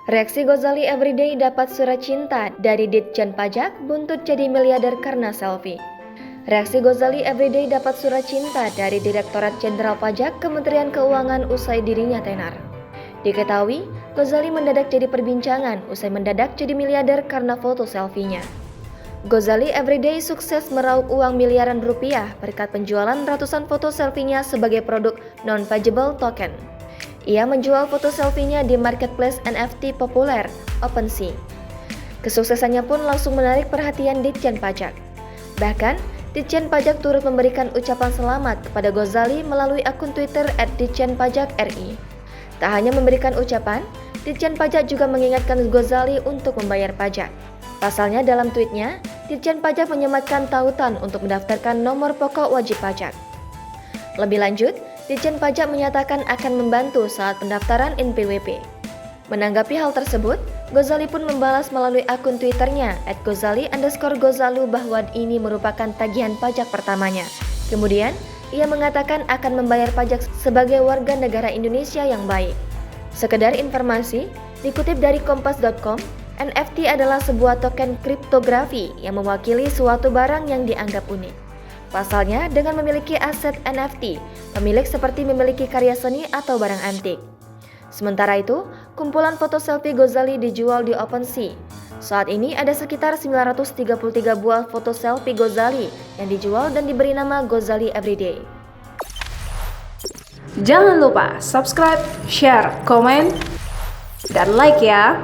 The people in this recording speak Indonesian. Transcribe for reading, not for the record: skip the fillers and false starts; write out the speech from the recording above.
Reaksi Gozali Everyday dapat surat cinta dari Ditjen Pajak buntut jadi miliarder karena selfie. Reaksi Gozali Everyday dapat surat cinta dari Direktorat Jenderal Pajak Kementerian Keuangan usai dirinya tenar. Diketahui, Gozali mendadak jadi perbincangan usai mendadak jadi miliarder karena foto selfie-nya. Gozali Everyday sukses meraup uang miliaran rupiah berkat penjualan ratusan foto selfie-nya sebagai produk non-fungible token. Ia menjual foto selfie-nya di marketplace NFT populer, OpenSea. Kesuksesannya pun langsung menarik perhatian Ditjen Pajak. Bahkan, Ditjen Pajak turut memberikan ucapan selamat kepada Gozali melalui akun Twitter @ditjenpajakri. Tak hanya memberikan ucapan, Ditjen Pajak juga mengingatkan Gozali untuk membayar pajak. Pasalnya dalam tweetnya, Ditjen Pajak menyematkan tautan untuk mendaftarkan nomor pokok wajib pajak. Lebih lanjut, Ditjen Pajak menyatakan akan membantu saat pendaftaran NPWP. Menanggapi hal tersebut, Gozali pun membalas melalui akun Twitternya @gozali_gozalu bahwa ini merupakan tagihan pajak pertamanya. Kemudian, ia mengatakan akan membayar pajak sebagai warga negara Indonesia yang baik. Sekedar informasi, dikutip dari kompas.com, NFT adalah sebuah token kriptografi yang mewakili suatu barang yang dianggap unik. Pasalnya, dengan memiliki aset NFT, pemilik seperti memiliki karya seni atau barang antik. Sementara itu, kumpulan foto selfie Gozali dijual di OpenSea. Saat ini ada sekitar 933 buah foto selfie Gozali yang dijual dan diberi nama Gozali Everyday. Jangan lupa subscribe, share, komen, dan like ya!